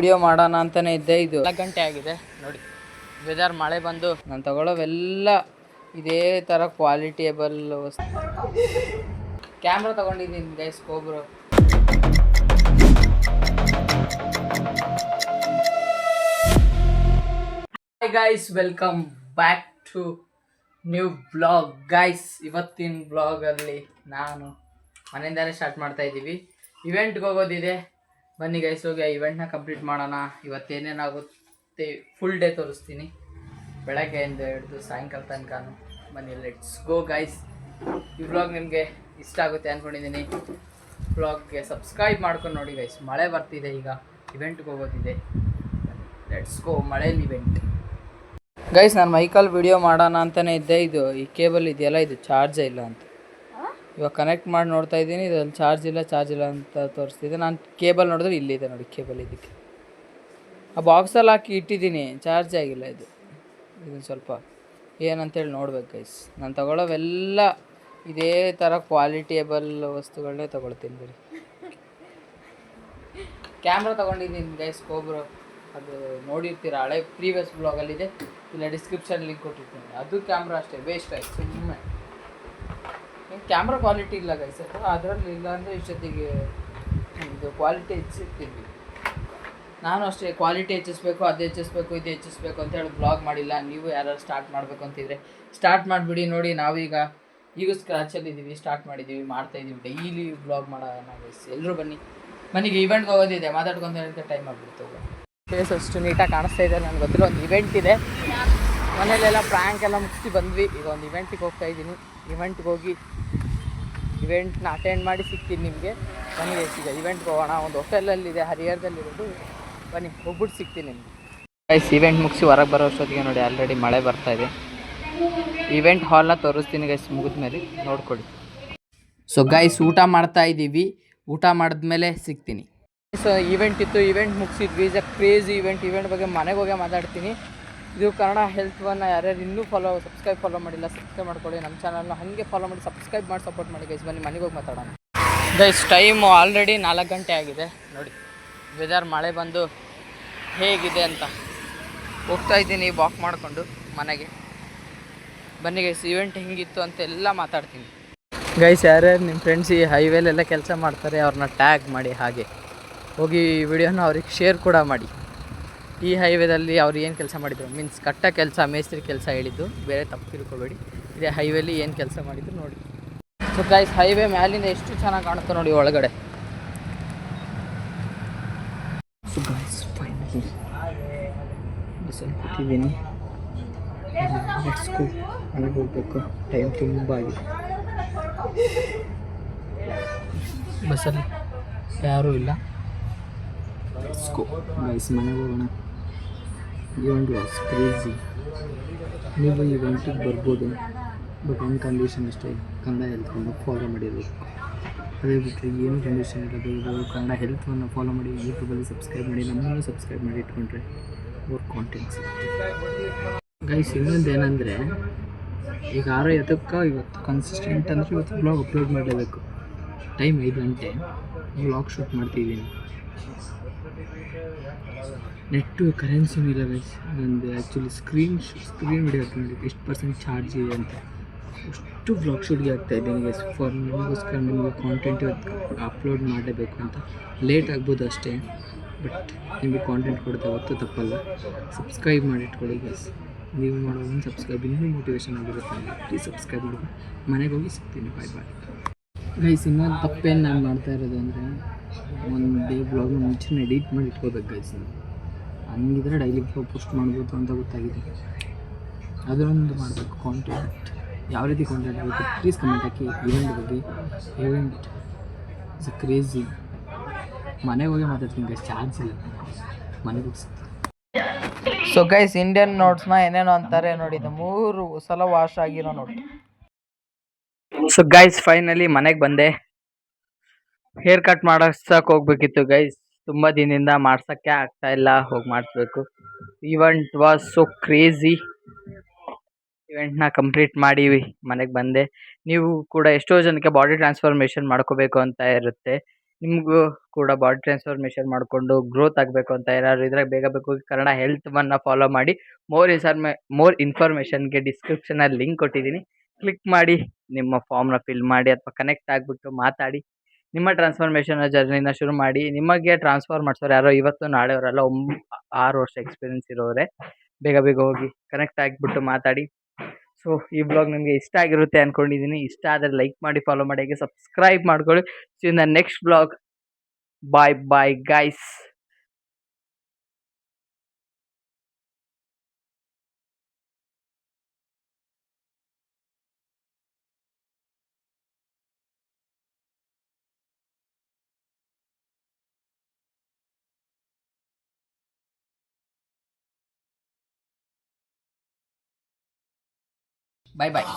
Video ಮಾಡೋಣ ಅಂತಾನೆ ಇದ್ದೆ. ಇದು 4 ಗಂಟೆ ಆಗಿದೆ ನೋಡಿ. ವೆದರ್ ಮಳೆ ಬಂದು ನಾನು ತಗೊಳ್ಳೋವೆಲ್ಲ ಇದೇ ಥರ ಕ್ವಾಲಿಟಿಯಬಲ್ ಕ್ಯಾಮ್ರಾ ತಗೊಂಡಿದ್ದೀನಿ ಗೈಸ್. ಕೋಬ್ರೋ hi guys, welcome back to new vlog guys. ಇವತ್ತಿನ ಬ್ಲಾಗಲ್ಲಿ ನಾನು ಮನೆಯಿಂದಲೇ ಸ್ಟಾರ್ಟ್ ಮಾಡ್ತಾ ಇದ್ದೀವಿ. ಇವೆಂಟ್ಗೆ ಹೋಗೋದಿದೆ, ಬನ್ನಿ ಗೈಸ್ ಹೋಗಿ ಆ ಇವೆಂಟ್ನ ಕಂಪ್ಲೀಟ್ ಮಾಡೋಣ. ಇವತ್ತೇನೇನಾಗುತ್ತೆ ಫುಲ್ ಡೇ ತೋರಿಸ್ತೀನಿ, ಬೆಳಗ್ಗೆಯಿಂದ ಹಿಡಿದು ಸಾಯಂಕಾಲ ತನಕನೂ. ಬನ್ನಿ ಲೆಟ್ಸ್ ಗೋ ಗೈಸ್. ಈ ಬ್ಲಾಗ್ ನಿಮಗೆ ಇಷ್ಟ ಆಗುತ್ತೆ ಅಂದ್ಕೊಂಡಿದ್ದೀನಿ. ಬ್ಲಾಗ್ಗೆ ಸಬ್ಸ್ಕ್ರೈಬ್ ಮಾಡ್ಕೊಂಡು ನೋಡಿ ಗೈಸ್. ಮಳೆ ಬರ್ತಿದೆ, ಈಗ ಇವೆಂಟ್ಗೆ ಹೋಗೋದಿದೆ. Let's go. ಮಳೇಲಿ ಇವೆಂಟ್ ಗೈಸ್. ನಾನು ಮೈಕಲ್ ವಿಡಿಯೋ ಮಾಡೋಣ ಅಂತಲೇ ಇದ್ದೆ. ಇದು ಈ ಕೇಬಲ್ ಇದೆಯಲ್ಲ, ಇದು ಚಾರ್ಜೇ ಇಲ್ಲ ಅಂತ ಇವಾಗ ಕನೆಕ್ಟ್ ಮಾಡಿ ನೋಡ್ತಾ ಇದ್ದೀನಿ. ಇದ್ರಲ್ಲಿ ಚಾರ್ಜ್ ಇಲ್ಲ ಅಂತ ತೋರಿಸ್ತಿದ್ದೆ. ನಾನು ಕೇಬಲ್ ನೋಡಿದ್ರೆ ಇಲ್ಲಿದೆ ನೋಡಿ, ಕೇಬಲ್ ಇದಕ್ಕೆ ಆ ಬಾಕ್ಸಲ್ಲಿ ಹಾಕಿ ಇಟ್ಟಿದ್ದೀನಿ, ಚಾರ್ಜ್ ಆಗಿಲ್ಲ. ಇದನ್ನು ಸ್ವಲ್ಪ ಏನಂತೇಳಿ ನೋಡ್ಬೇಕು ಗೈಸ್. ನಾನು ತಗೊಳ್ಳೋವೆಲ್ಲ ಇದೇ ಥರ ಕ್ವಾಲಿಟಿಯಬಲ್ ವಸ್ತುಗಳನ್ನೇ ತೊಗೊಳ್ತೀನಿ. ಬರೀ ಕ್ಯಾಮ್ರಾ ತೊಗೊಂಡಿದ್ದೀನಿ ಗೈಸ್, ಕೋಬ್ರೋ. ಅದು ನೋಡಿರ್ತೀರ, ಹಳೆ ಪ್ರೀವಿಯಸ್ ಬ್ಲಾಗಲ್ಲಿದೆ, ಇಲ್ಲ ಡಿಸ್ಕ್ರಿಪ್ಷನ್ ಲಿಂಕ್ ಕೊಟ್ಟಿರ್ತೀನಿ. ಅದು ಕ್ಯಾಮ್ರಾ ಅಷ್ಟೇ ವೇಸ್ಟ್ ಆಯ್ತು ಸುಮ್ಮನೆ. ಕ್ಯಾಮ್ರಾ ಕ್ವಾಲಿಟಿ ಇಲ್ಲ ಗೈಸ್, ಅದರಲ್ಲಿ ಇಲ್ಲ ಅಂದರೆ ಇಷ್ಟೊತ್ತಿಗೆ ಇದು ಕ್ವಾಲಿಟಿ ಹೆಚ್ಚಿರ್ತಿದ್ವಿ. ನಾನು ಅಷ್ಟೇ ಕ್ವಾಲಿಟಿ ಹೆಚ್ಚಿಸ್ಬೇಕು, ಅದು ಹೆಚ್ಚಿಸ್ಬೇಕು, ಇದು ಹೆಚ್ಚಿಸ್ಬೇಕು ಅಂತೇಳಿ ಬ್ಲಾಗ್ ಮಾಡಿಲ್ಲ. ನೀವು ಯಾರು ಸ್ಟಾರ್ಟ್ ಮಾಡಬೇಕು ಅಂತಿದ್ರೆ ಸ್ಟಾರ್ಟ್ ಮಾಡಿಬಿಡಿ. ನೋಡಿ ನಾವೀಗ ಸ್ಕ್ರಾಚಲ್ಲಿದ್ದೀವಿ, ಸ್ಟಾರ್ಟ್ ಮಾಡಿದ್ದೀವಿ, ಮಾಡ್ತಾಯಿದ್ದೀವಿ. ಡೈಲಿ ಬ್ಲಾಗ್ ಮಾಡೋಣ ಗೈಸ್. ಎಲ್ಲರೂ ಬನ್ನಿ. ಮನೆಗೆ ಇವೆಂಟ್ಗೆ ಹೋಗೋದಿದೆ, ಮಾತಾಡ್ಕೊಂತ ಟೈಮ್ ಆಗಿಬಿಡ್ತು. ಫೇಸ್ ಅಷ್ಟು ನೀಟಾಗಿ ಕಾಣಿಸ್ತಾ ಇದೆ ನನಗೆ ಗೊತ್ತಿರೋ ಒಂದು ಇವೆಂಟ್ ಇದೆ. ಮನೇಲೆಲ್ಲ ಪ್ರ್ಯಾಂಕ್ ಎಲ್ಲ ಮುಗಿಸಿ ಬಂದ್ವಿ. ಈಗ ಒಂದು ಇವೆಂಟಿಗೆ ಹೋಗ್ತಾಯಿದ್ದೀನಿ. ಇವೆಂಟ್ಗೆ ಹೋಗಿ ಇವೆಂಟ್ನ ಅಟೆಂಡ್ ಮಾಡಿ ಸಿಗ್ತೀನಿ ನಿಮಗೆ. ಬನ್ನಿ ಈಗ ಇವೆಂಟ್ಗೆ ಹೋಗೋಣ. ಒಂದು ಹೋಟೆಲಲ್ಲಿದೆ, ಹರಿಹರದಲ್ಲಿರೋದು. ಬನ್ನಿ ಹೋಗ್ಬಿಟ್ಟು ಸಿಗ್ತೀನಿ ನಿಮಗೆ ಗೈಸ್. ಇವೆಂಟ್ ಮುಗಿಸಿ ಹೊರಗೆ ಬರೋ ಅಷ್ಟೊತ್ತಿಗೆ ನೋಡಿ ಆಲ್ರೆಡಿ ಮಳೆ ಬರ್ತಾಯಿದೆ. ಇವೆಂಟ್ ಹಾಲ್ನ ತೋರಿಸ್ತೀನಿ ಗೈಸ್ ಮುಗಿದ ಮೇಲೆ, ನೋಡ್ಕೊಳ್ಳಿ. ಸೊ ಗೈಸ್, ಊಟ ಮಾಡ್ತಾ ಇದ್ದೀವಿ. ಊಟ ಮಾಡಿದ್ಮೇಲೆ ಸಿಗ್ತೀನಿ. ಸೊ ಇವೆಂಟ್ ಇತ್ತು, ಇವೆಂಟ್ ಮುಗಿಸಿದ್ವಿ. ಇಸ್ ಅ ಕ್ರೇಜಿ ಇವೆಂಟ್ ಬಗ್ಗೆ ಮನೆಗೆ ಹೋಗಿ ಮಾತಾಡ್ತೀನಿ. ಇದು ಕನ್ನಡ ಹೆಲ್ತ್ ಒನ್. ಯಾರ್ಯಾರು ಇನ್ನೂ ಫಾಲೋ ಮಾಡಿಲ್ಲ, ಸಬ್ಸ್ಕ್ರೈಬ್ ಮಾಡ್ಕೊಳ್ಳಿ. ನಮ್ಮ ಚಾನಲ್ನ ಹಾಗೆ ಫಾಲೋ ಮಾಡಿ, ಸಬ್ಸ್ಕ್ರೈಬ್ ಮಾಡಿ ಸಪೋರ್ಟ್ ಮಾಡಿ ಗೈಸ್. ಬನ್ನಿ ಮನೆಗೆ ಹೋಗಿ ಮಾತಾಡೋಣ ಗೈಸ್. ಟೈಮು ಆಲ್ರೆಡಿ 4 ಗಂಟೆ ಆಗಿದೆ ನೋಡಿ. ವೆದರ್ ಮಳೆ ಬಂದು ಹೇಗಿದೆ ಅಂತ ಹೋಗ್ತಾ ಇದ್ದೀನಿ ವಾಕ್ ಮಾಡಿಕೊಂಡು ಮನೆಗೆ. ಬನ್ನಿ ಗೈಸ್, ಇವೆಂಟ್ ಹೆಂಗಿತ್ತು ಅಂತೆಲ್ಲ ಮಾತಾಡ್ತೀನಿ ಗೈಸ್. ಯಾರ್ಯಾರು ನಿಮ್ಮ ಫ್ರೆಂಡ್ಸ್ ಈ ಹೈವೇಲೆಲ್ಲ ಕೆಲಸ ಮಾಡ್ತಾರೆ ಅವ್ರನ್ನ ಟ್ಯಾಗ್ ಮಾಡಿ, ಹಾಗೆ ಹೋಗಿ ಈ ವಿಡಿಯೋನ ಅವ್ರಿಗೆ ಶೇರ್ ಕೂಡ ಮಾಡಿ. ಈ ಹೈವೇದಲ್ಲಿ ಅವ್ರು ಏನು ಕೆಲಸ ಮಾಡಿದ್ರು, ಮೀನ್ಸ್ ಕಟ್ಟ ಕೆಲಸ, ಮೇಸ್ತ್ರಿ ಕೆಲಸ ಹೇಳಿದ್ದು, ಬೇರೆ ತಪ್ಪು ತಿಳ್ಕೊಬೇಡಿ. ಇದೇ ಹೈವೇಲಿ ಏನು ಕೆಲಸ ಮಾಡಿದ್ರು ನೋಡಿ. ಸೊ ಗೈಸ್, ಹೈವೇ ಮ್ಯಾಲಿಂದ ಎಷ್ಟು ಚೆನ್ನಾಗಿ ಕಾಣುತ್ತೆ ನೋಡಿ ಒಳಗಡೆ. ಸೊ ಗೈಸ್, ಫೈನಲಿ ಬಸ್ಸಲ್ಲಿ ಕೂತಿದ್ದೀನಿ. ಮನೆಗೆ ಹೋಗ್ಬೇಕು, ಟೈಮ್ ತುಂಬ ಆಗಿದೆ. ಬಸ್ಸಲ್ಲಿ ಯಾರೂ ಇಲ್ಲ. ಗೈಸ್ ಮನೆಗೆ ಹೋಗೋಣ. Event was crazy. ನೀವು ಇವೆಂಟಿಗೆ ಬರ್ಬೋದು, ಬಟ್ ಒಂದು ಕಂಡೀಷನ್ ಅಷ್ಟೇ, ಕನ್ನಡ ಹೆಲ್ತ್ವನ್ನು ಫಾಲೋ ಮಾಡಿರಬೇಕು. ಅದೇ ಬಿಟ್ಟರೆ ಏನು ಕಂಡೀಷನ್ ಇರೋದು, ಕನ್ನಡ ಹೆಲ್ತ್ವನ್ನು ಫಾಲೋ ಮಾಡಿ, ಯೂಟ್ಯೂಬಲ್ಲಿ ಸಬ್ಸ್ಕ್ರೈಬ್ ಮಾಡಿ, ನಮ್ಮನ್ನು ಸಬ್ಸ್ಕ್ರೈಬ್ ಮಾಡಿ ಇಟ್ಕೊಂಡ್ರೆ ಅವ್ರ ಕಾಂಟೆಂಟ್ಸ್. ಗೈಸ್ ಇನ್ನೊಂದು ಏನಂದರೆ, ಈಗ 6:05 ಇವತ್ತು ಕನ್ಸಿಸ್ಟೆಂಟ್ ಅಂದರೆ ಇವತ್ತು ಬ್ಲಾಗ್ ಅಪ್ಲೋಡ್ ಮಾಡಲೇಬೇಕು. ಟೈಮ್ 5 ಗಂಟೆ, ಬ್ಲಾಗ್ ಶೂಟ್ ಮಾಡ್ತಿದ್ದೀನಿ. ನೆಟ್ಟು ಕರೆನ್ಸಿನೂ ಇಲ್ಲ ಗೈಸ್. ನಂದು ಆ್ಯಕ್ಚುಲಿ ಸ್ಕ್ರೀನ್ ವಿಡಿಯೋ ನೋಡಿ ಎಷ್ಟು % ಚಾರ್ಜ್ ಇದೆ ಅಂತ. ಅಷ್ಟು ಬ್ಲಾಗ್ ಶೂಟ್ಗೆ ಆಗ್ತಾಯಿದ್ದೀನಿ ಗೈಸ್. ನಿಮಗೋಸ್ಕರ ನಿಮಗೆ ಕಾಂಟೆಂಟ್ ಅಪ್ಲೋಡ್ ಮಾಡಲೇಬೇಕು ಅಂತ. ಲೇಟ್ ಆಗ್ಬೋದು ಅಷ್ಟೇ, ಬಟ್ ನಿಮಗೆ ಕಾಂಟೆಂಟ್ ಕೊಡ್ತಾ ಹೊತ್ತು ತಪ್ಪಲ್ಲ. ಸಬ್ಸ್ಕ್ರೈಬ್ ಮಾಡಿ ಇಟ್ಕೊಳ್ಳಿ ಗೈಸ್. ನೀವು ಮಾಡೋ ಒಂದು ಸಬ್ಸ್ಕ್ರೈಬ್ ಇನ್ನೂ ಮೋಟಿವೇಶನ್ ಆಗಿರುತ್ತೆ. ಪ್ಲೀಸ್ ಸಬ್ಸ್ಕ್ರೈಬ್ ಮಾಡಿ. ಮನೆಗೆ ಹೋಗಿ ಸಿಗ್ತೀನಿ. Bye guys. ಇನ್ನೊಂದು ತಪ್ಪೇನು ನಾನು ಮಾಡ್ತಾ ಇರೋದು ಅಂದರೆ, ಒಂದು ಡೇ ಬ್ಲಾಗ್ನ ಮುಂಚೆನೇ ಎಡಿಟ್ ಮಾಡಿ ಇಟ್ಕೋಬೇಕು ಗೈಸ್. ಹಂಗಿದ್ರೆ ಡೈಲಿ ಪೋಸ್ಟ್ ಮಾಡ್ಬೋದು ಅಂತ ಗೊತ್ತಾಗಿದೆ. ಅದರೊಂದು ಮಾಡಬೇಕು ಕಾಂಟೆಂಟ್. ಯಾವ ರೀತಿ ಕಾಂಟೆಂಟ್ ಆಗಬೇಕು ಪ್ಲೀಸ್ ಕಮೆಂಟ್ ಹಾಕಿ. ಇವೆಂಟ್ ಬಗ್ಗೆ, ಇವೆಂಟ್ ಇಸ್ ಕ್ರೇಜಿ. ಮನೆಗೆ ಹೋಗಿ ಮಾತಾಡ್ತೀನಿ ಗೈಸ್, ಚಾರ್ಜ್ ಇಲ್ಲ, ಮನೆಗೆ ಹೋಗಿ ಸಿಗ್ತೀನಿ. ಸೊ ಗೈಸ್, ಇಂಡಿಯನ್ ನೋಟ್ಸ್ನ ಏನೇನೋ ಅಂತಾರೆ ನೋಡಿ. ಇದು 3 ಸಲ ವಾಶ್ ಆಗಿರೋ ನೋಟ್. ಸೊ ಗೈಸ್, ಫೈನಲಿ ಮನೆಗೆ ಬಂದೆ. ಹೇರ್ ಕಟ್ ಮಾಡಿಸಕ್ಕೆ ಹೋಗ್ಬೇಕಿತ್ತು ಗೈಸ್. ತುಂಬ ದಿನದಿಂದ ಮಾಡ್ಸೋಕ್ಕೆ ಆಗ್ತಾ ಇಲ್ಲ, ಹೋಗಿ ಮಾಡಿಸ್ಬೇಕು. Event was so crazy. ಇವೆಂಟ್ನ ಕಂಪ್ಲೀಟ್ ಮಾಡಿ ಮನೆಗೆ ಬಂದೆ. ನೀವು ಕೂಡ ಎಷ್ಟೋ ಜನಕ್ಕೆ ಬಾಡಿ ಟ್ರಾನ್ಸ್ಫಾರ್ಮೇಷನ್ ಮಾಡ್ಕೋಬೇಕು ಅಂತ ಇರುತ್ತೆ. ನಿಮಗೂ ಕೂಡ ಬಾಡಿ ಟ್ರಾನ್ಸ್ಫಾರ್ಮೇಷನ್ ಮಾಡಿಕೊಂಡು ಗ್ರೋತ್ ಆಗಬೇಕು ಅಂತ ಯಾರು ಇದ್ರೆ ಬೇಗ ಬೇಕು ಕನ್ನಡ ಹೆಲ್ತ್ ಒನ್ನ ಫಾಲೋ ಮಾಡಿ. ಮೋರ್ ಇನ್ಫಾರ್ಮೇಷನ್ಗೆ ಡಿಸ್ಕ್ರಿಪ್ಷನಲ್ಲಿ ಲಿಂಕ್ ಕೊಟ್ಟಿದ್ದೀನಿ, ಕ್ಲಿಕ್ ಮಾಡಿ ನಿಮ್ಮ ಫಾರ್ಮ್ನ ಫಿಲ್ ಮಾಡಿ ಅಥವಾ ಕನೆಕ್ಟ್ ಆಗಿಬಿಟ್ಟು ಮಾತಾಡಿ. ನಿಮ್ಮ ಟ್ರಾನ್ಸ್ಫಾರ್ಮೇಷನ್ ಜರ್ನಿನ ಶುರು ಮಾಡಿ. ನಿಮಗೆ ಟ್ರಾನ್ಸ್ಫರ್ ಮಾಡಿಸೋರು ಯಾರೋ ಇವತ್ತು ನಾಳೆ ಅವರೆಲ್ಲ 6 ವರ್ಷ ಎಕ್ಸ್ಪೀರಿಯನ್ಸ್ ಇರೋರೆ. ಬೇಗ ಬೇಗ ಹೋಗಿ ಕನೆಕ್ಟ್ ಆಗಿಬಿಟ್ಟು ಮಾತಾಡಿ. ಸೊ ಈ ಬ್ಲಾಗ್ ನಿಮಗೆ ಇಷ್ಟ ಆಗಿರುತ್ತೆ ಅಂದ್ಕೊಂಡಿದ್ದೀನಿ. ಇಷ್ಟ ಆದರೆ ಲೈಕ್ ಮಾಡಿ, ಫಾಲೋ ಮಾಡಿ, ಹಾಗೆ ಸಬ್ಸ್ಕ್ರೈಬ್ ಮಾಡ್ಕೊಳ್ಳಿ. See in the next blog. Bye bye guys. Bye bye.